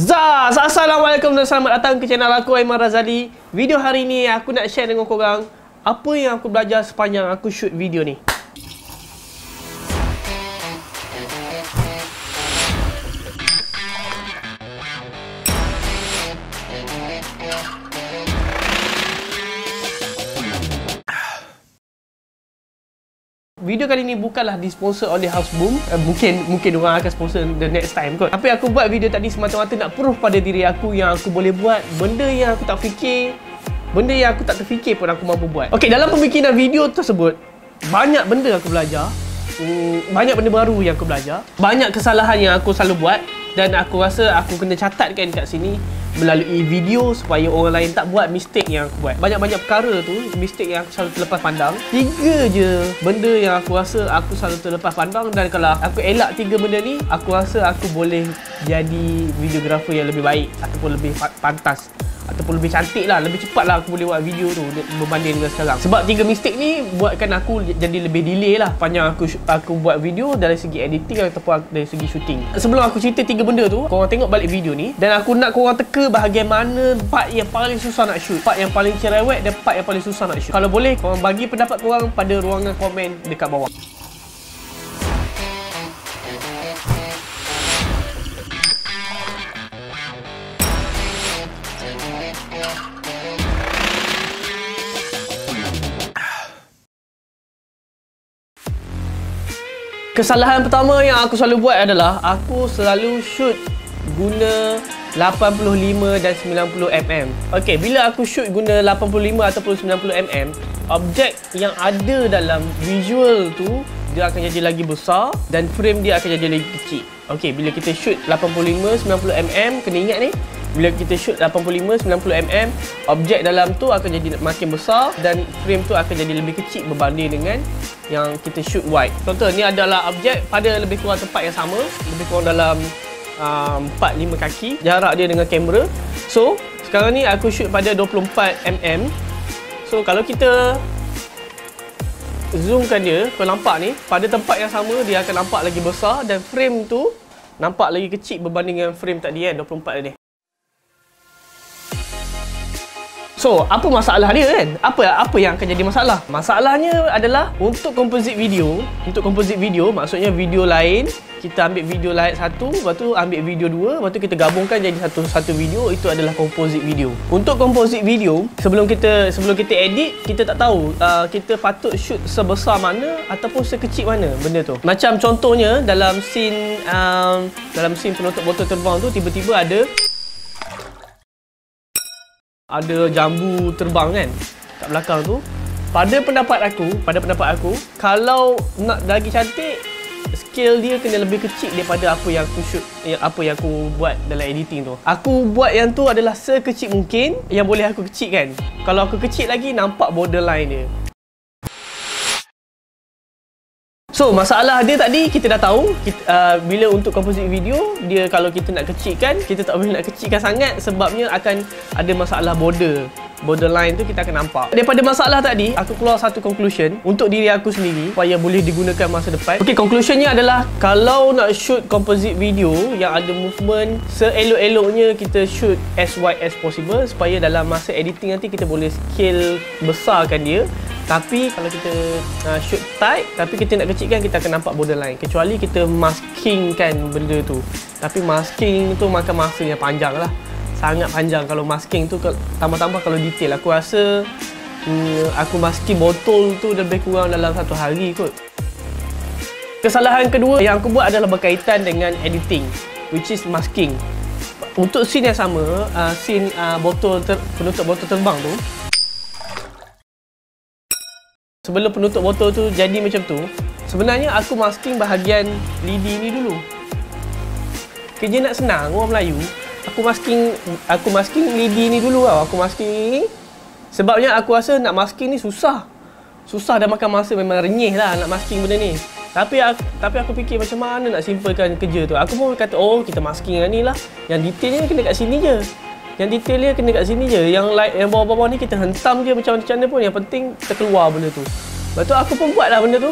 Assalamualaikum dan selamat datang ke channel aku, Aiman Razali. Video hari ni aku nak share dengan korang apa yang aku belajar sepanjang aku shoot video ni. Video kali ni bukanlah disponsor oleh Houseboom. Mungkin orang akan sponsor the next time kot. Tapi aku buat video tadi semata-mata nak proof pada diri aku yang aku boleh buat benda yang aku tak fikir, benda yang aku tak terfikir pun aku mampu buat. Okey, dalam pembikinan video tersebut banyak benda aku belajar. Banyak benda baru yang aku belajar. Banyak kesalahan yang aku selalu buat dan aku rasa aku kena catatkan kat sini melalui video supaya orang lain tak buat mistake yang aku buat. Banyak-banyak perkara tu, mistake yang aku selalu terlepas pandang. 3 je benda yang aku rasa aku selalu terlepas pandang, dan kalau aku elak 3 benda ni, aku rasa aku boleh jadi videographer yang lebih baik ataupun lebih pantas ataupun lebih cantik lah, lebih cepat lah aku boleh buat video tu berbanding dengan sekarang. Sebab 3 mistake ni buatkan aku jadi lebih delay lah panjang aku buat video dari segi editing ataupun dari segi shooting. Sebelum aku cerita 3 benda tu, korang tengok balik video ni dan aku nak korang teka bahagian mana part yang paling susah nak shoot, part yang paling cerewet dan part yang paling susah nak shoot. Kalau boleh, korang bagi pendapat korang pada ruangan komen dekat bawah. Kesalahan pertama yang aku selalu buat adalah aku selalu shoot guna 85 dan 90mm. Okey, bila aku shoot guna 85 ataupun 90mm, objek yang ada dalam visual tu dia akan jadi lagi besar dan frame dia akan jadi lagi kecil. Okey, bila kita shoot 85 90mm, kena ingat ni, bila kita shoot 85 90mm, objek dalam tu akan jadi makin besar dan frame tu akan jadi lebih kecil berbanding dengan yang kita shoot wide. Contoh ni adalah objek pada lebih kurang tempat yang sama, lebih kurang dalam 4-5 kaki jarak dia dengan kamera. So sekarang ni aku shoot pada 24mm. So kalau kita zoomkan dia, kau nampak ni pada tempat yang sama dia akan nampak lagi besar dan frame tu nampak lagi kecil berbanding dengan frame tadi kan, 24 ni. So, apa masalah dia kan? Apa yang akan jadi masalah? Masalahnya adalah untuk composite video. Untuk composite video, maksudnya video lain, kita ambil video lain satu, lepas tu ambil video dua, lepas tu kita gabungkan jadi satu video, itu adalah composite video. Untuk composite video, sebelum kita edit, kita tak tahu kita patut shoot sebesar mana ataupun sekecil mana benda tu. Macam contohnya dalam scene penutup botol terbang tu, tiba-tiba ada jambu terbang kan kat belakang tu. Pada pendapat aku, kalau nak lagi cantik, scale dia kena lebih kecil daripada apa yang aku shoot, apa yang aku buat dalam editing tu. Aku buat yang tu adalah sekecil mungkin yang boleh aku kecilkan. Kalau aku kecil lagi, nampak borderline dia. So, masalah dia tadi kita dah tahu. Bila untuk composite video, dia kalau kita nak kecilkan, kita tak boleh nak kecilkan sangat sebabnya akan ada masalah borderline tu kita akan nampak. Daripada masalah tadi, aku keluar satu conclusion untuk diri aku sendiri supaya boleh digunakan masa depan. Okey, conclusionnya adalah kalau nak shoot composite video yang ada movement, seelok-eloknya kita shoot as wide as possible supaya dalam masa editing nanti kita boleh scale besarkan dia. Tapi kalau kita shoot tight tapi kita nak kecilkan, kita akan nampak borderline. Kecuali kita maskingkan benda tu. Tapi masking tu makan masa yang panjang lah. Sangat panjang kalau masking tu, tambah-tambah kalau detail. Aku rasa aku masking botol tu lebih kurang dalam 1 hari kot. Kesalahan kedua yang aku buat adalah berkaitan dengan editing, which is masking. Untuk scene yang sama, scene penutup botol terbang tu, sebelum penutup botol tu jadi macam tu, sebenarnya aku masking bahagian lidi ni dulu. Kerja nak senang orang Melayu, aku masking lidi ni dulu tau. Aku masking ni sebabnya aku rasa nak masking ni susah dan makan masa, memang renyih lah nak masking benda ni. Tapi aku fikir macam mana nak simplekan kerja tu. Aku pun kata, oh kita masking yang ni lah, yang detailnya kena kat sini je. Yang detail dia kena kat sini je. Yang bawah-bawah ni kita hentam je macam mana pun. Yang penting terkeluar benda tu. Lepas tu aku pun buat lah benda tu.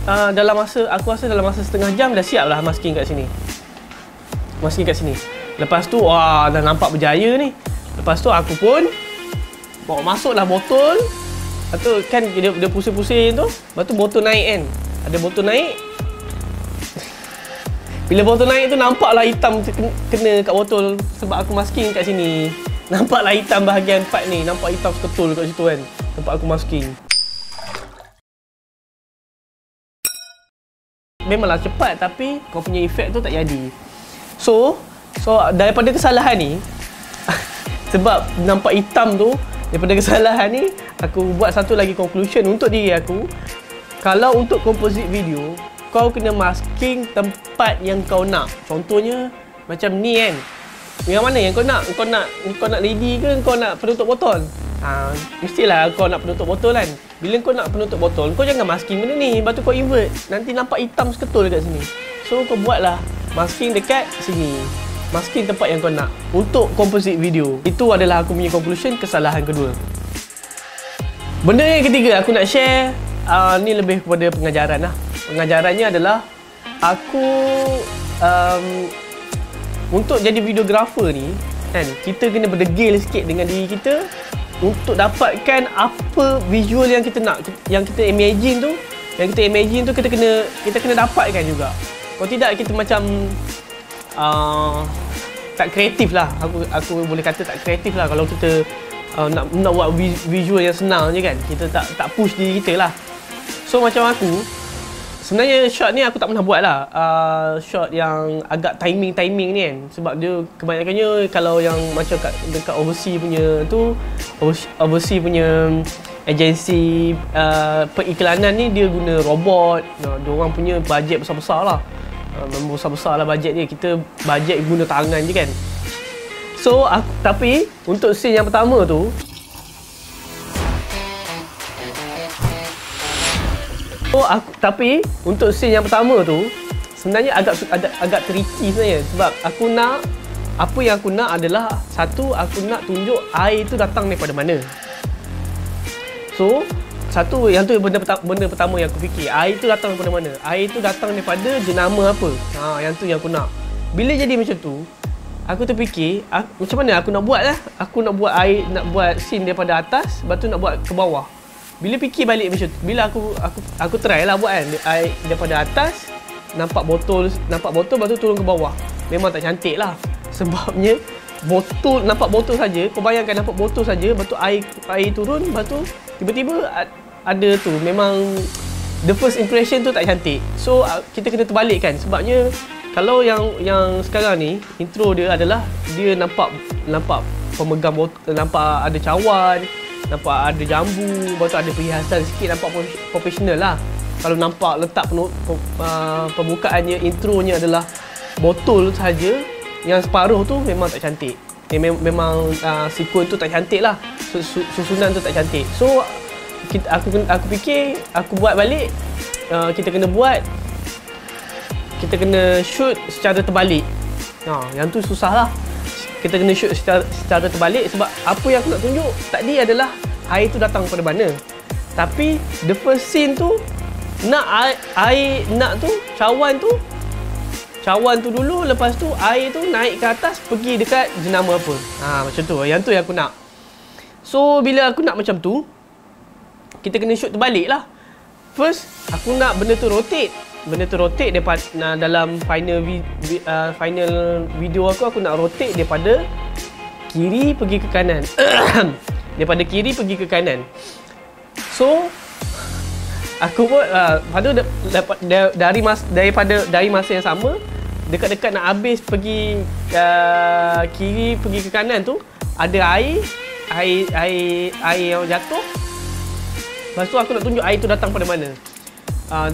Aku rasa dalam masa setengah jam dah siap lah masking kat sini. Lepas tu wah, dah nampak berjaya ni. Lepas tu aku pun bawa masuklah botol. Lepas tu kan dia pusing-pusing tu. Lepas tu botol naik kan. Ada botol naik. Bila botol naik tu nampaklah hitam kena kat botol sebab aku masking kat sini. Nampaklah hitam bahagian part ni. Nampak hitam seketul kat situ kan. Tempat aku masking. Memanglah cepat tapi kau punya efek tu tak jadi. So daripada kesalahan ni sebab nampak hitam tu, daripada kesalahan ni aku buat satu lagi conclusion untuk diri aku. Kalau untuk composite video, kau kena masking tempat yang kau nak. Contohnya macam ni kan. Yang mana yang kau nak? Kau nak lady ke kau nak penutup botol? Mestilah kau nak penutup botol kan. Bila kau nak penutup botol, kau jangan masking benda ni. Lepas tu kau invert. Nanti nampak hitam seketul dekat sini. So kau buatlah masking dekat sini. Masking tempat yang kau nak untuk composite video. Itu adalah aku punya conclusion kesalahan kedua. Benda yang ketiga aku nak share, ni lebih kepada pengajaran lah. Pengajarannya adalah aku untuk jadi videographer ni kan, kita kena berdegil sikit dengan diri kita untuk dapatkan apa visual yang kita nak, yang kita imagine tu. Yang kita imagine tu kita kena dapatkan juga. Kalau tidak kita macam tak kreatif lah. Aku boleh kata tak kreatif lah kalau kita nak buat visual yang senang je kan. Kita tak push diri kita lah. So macam aku, sebenarnya shot ni aku tak pernah buat lah. Shot yang agak timing ni kan. Sebab dia kebanyakannya kalau yang macam dekat overseas punya tu, overseas punya agensi periklanan ni dia guna robot. Diorang punya bajet besar-besar lah. Besar-besar lah bajet dia. Kita bajet guna tangan je kan. So tapi untuk scene yang pertama tu, tapi untuk scene yang pertama tu sebenarnya agak tricky sebenarnya. Sebab aku nak, apa yang aku nak adalah satu, aku nak tunjuk air tu datang daripada mana. So satu, yang tu benda pertama yang aku fikir, air tu datang daripada mana. Air tu datang daripada jenama apa. Yang tu yang aku nak. Bila jadi macam tu, aku terfikir macam mana aku nak buat lah. Aku nak buat air, nak buat scene daripada atas, lepas tu nak buat ke bawah. Bila fikir balik macam tu, bila aku try lah buat kan, air daripada atas nampak botol, lepas tu turun ke bawah. Memang tak cantik lah. Sebabnya botol, nampak botol saja, kau bayangkan nampak botol saja, lepas tu air turun, lepas tu tiba-tiba ada tu, memang the first impression tu tak cantik. So kita kena terbalikkan. Sebabnya kalau yang sekarang ni intro dia adalah dia nampak pemegang botol, nampak ada cawan, nampak ada jambu, lepas tu ada perhiasan sikit, nampak profesional lah. Kalau nampak letak pembukaannya, intronya adalah botol saja, yang separuh tu memang tak cantik. Memang sequence tu tak cantik lah. Susunan tu tak cantik. So aku fikir, aku buat balik. Kita kena shoot secara terbalik. Yang tu susah lah. Kita kena shoot secara terbalik. Sebab apa yang aku nak tunjuk tadi adalah air tu datang pada mana. Tapi the first scene tu nak air nak tu cawan tu dulu, lepas tu air tu naik ke atas pergi dekat jenama apa. Macam tu. Yang tu yang aku nak. So bila aku nak macam tu, kita kena shoot terbalik lah. First aku nak benda tu rotate daripada dalam final video aku nak rotate daripada kiri pergi ke kanan. Daripada kiri pergi ke kanan. So aku pun dari masa yang sama, dekat-dekat nak habis pergi kiri pergi ke kanan tu, ada air yang jatuh. Lepas tu aku nak tunjuk air tu datang pada mana.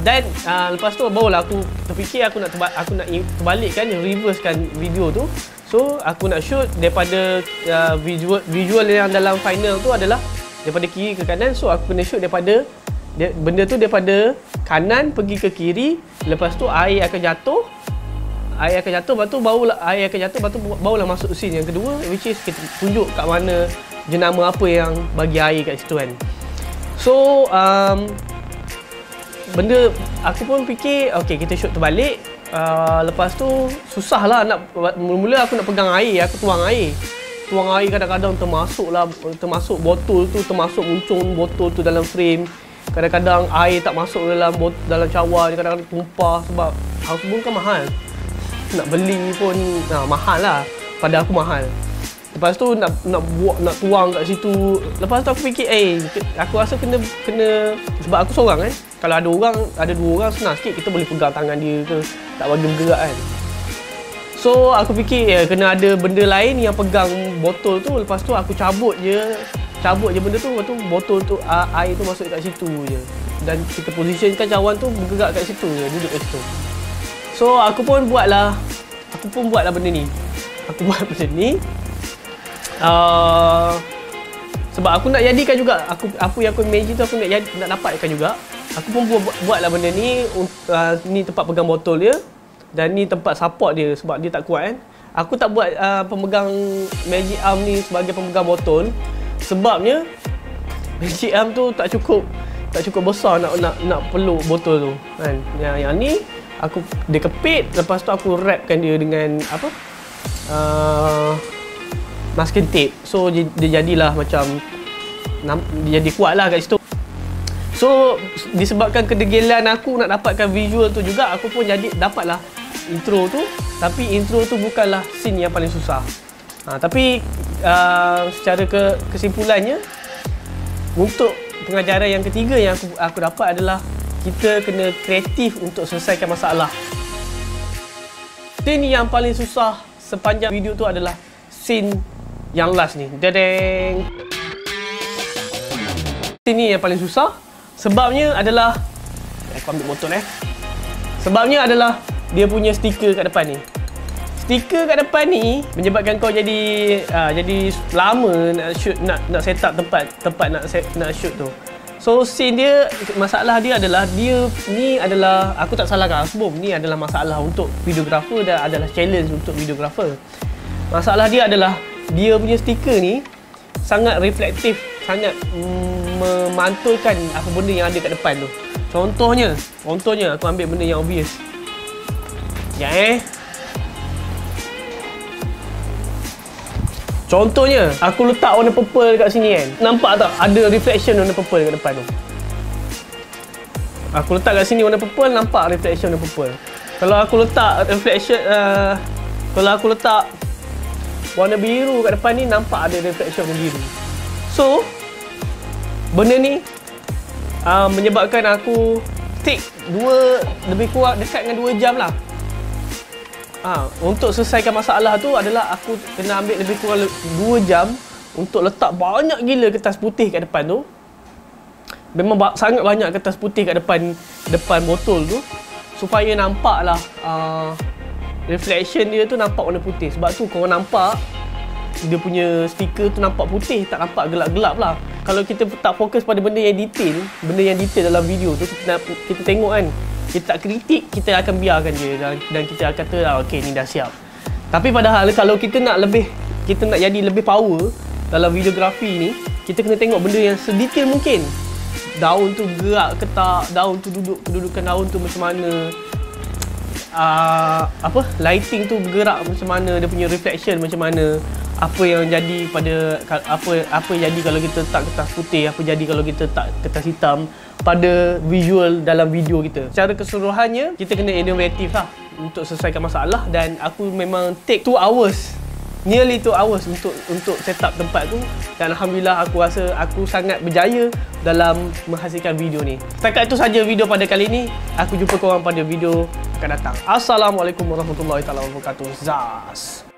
Dan lepas tu barulah aku terfikir aku nak terbalikkan, reversekan video tu. So aku nak shoot daripada visual yang dalam final tu adalah daripada kiri ke kanan. So aku kena shoot daripada benda tu daripada kanan pergi ke kiri. Lepas tu air akan jatuh. Lepas tu barulah masuk scene yang kedua, which is kita tunjuk kat mana jenama apa yang bagi air kat situ kan. So benda aku pun fikir, okay, kita shoot terbalik. Lepas tu susah lah nak, mula-mula aku nak pegang air, aku tuang air kadang-kadang termasuk botol tu, termasuk muncung botol tu dalam frame. Kadang-kadang air tak masuk dalam cawan, kadang-kadang tumpah sebab houseboom kan mahal. Nak beli pun mahal lah, pada aku mahal. Lepas tu nak tuang kat situ. Lepas tu aku fikir aku rasa kena sebab aku seorang kan. Kalau ada dua orang senang sikit, kita boleh pegang tangan dia ke, tak bagi bergerak kan. So aku fikir kena ada benda lain yang pegang botol tu. Lepas tu aku cabut je benda tu. Lepas tu botol tu, air tu masuk kat situ je. Dan kita positionkan cawan tu bergerak kat situ je, duduk kat situ. So aku pun buatlah benda ni. Aku buat benda ni sebab aku nak jadikan juga apa yang aku imagine tu, aku nak dapatkan juga. Aku pun buatlah benda ni. Ni tempat pegang botol dia dan ni tempat support dia sebab dia tak kuat kan. Aku tak buat pemegang magic arm ni sebagai pemegang botol sebabnya magic arm tu tak cukup besar nak peluk botol tu kan. Yang ni dia kepit, lepas tu aku wrapkan dia dengan masking tape. So dia jadilah macam dia jadi kuat lah kat situ. So disebabkan kedegilan aku nak dapatkan visual tu juga, aku pun dapatlah intro tu. Tapi intro tu bukanlah scene yang paling susah. Tapi secara kesimpulannya, untuk pengajaran yang ketiga yang aku dapat adalah kita kena kreatif untuk selesaikan masalah. Scene yang paling susah sepanjang video tu adalah scene yang last ni. Dadeng. Scene ni yang paling susah. Sebabnya adalah aku ambil botol sebabnya adalah dia punya stiker kat depan ni. Stiker kat depan ni menyebabkan kau jadi lama nak shoot, nak set up tempat nak shoot tu. So scene dia, masalah dia adalah aku tak salahkan houseboom, ni adalah masalah untuk videographer dan adalah challenge untuk videographer. Masalah dia adalah dia punya stiker ni sangat reflektif, sangat memantulkan apa benda yang ada kat depan tu. Contohnya aku ambil benda yang obvious. Contohnya aku letak warna purple kat sini kan. Nampak tak ada reflection warna purple kat depan tu? Aku letak kat sini warna purple, nampak reflection warna purple. Kalau aku letak warna biru kat depan ni, nampak ada reflection warna biru. So benda ni menyebabkan aku take lebih kurang dekat dengan 2 jam lah. Untuk selesaikan masalah tu adalah aku kena ambil lebih kurang 2 jam untuk letak banyak gila kertas putih kat depan tu. Memang sangat banyak kertas putih kat depan botol tu supaya nampak lah reflection dia tu nampak warna putih. Sebab tu korang nampak dia punya stiker tu nampak putih, tak nampak gelap-gelap lah. Kalau kita tak fokus pada benda yang detail dalam video tu, kita tengok kan, kita tak kritik, kita akan biarkan je dan kita akan kata okey ni dah siap. Tapi padahal kalau kita nak jadi lebih power dalam videografi ni, kita kena tengok benda yang sedetail mungkin. Daun tu gerak ke tak, daun tu kedudukan daun tu macam mana, lighting tu bergerak macam mana, dia punya reflection macam mana, apa yang jadi pada apa jadi kalau kita letak kertas putih, apa jadi kalau kita letak kertas hitam pada visual dalam video kita. Secara keseluruhannya kita kena inovatif lah untuk selesaikan masalah. Dan aku memang take 2 hours, nearly 2 hours untuk set up tempat tu. Dan alhamdulillah aku rasa aku sangat berjaya dalam menghasilkan video ni. Setakat itu saja video pada kali ini. Aku jumpa korang pada video akan datang. Assalamualaikum warahmatullahi wabarakatuh. Zas.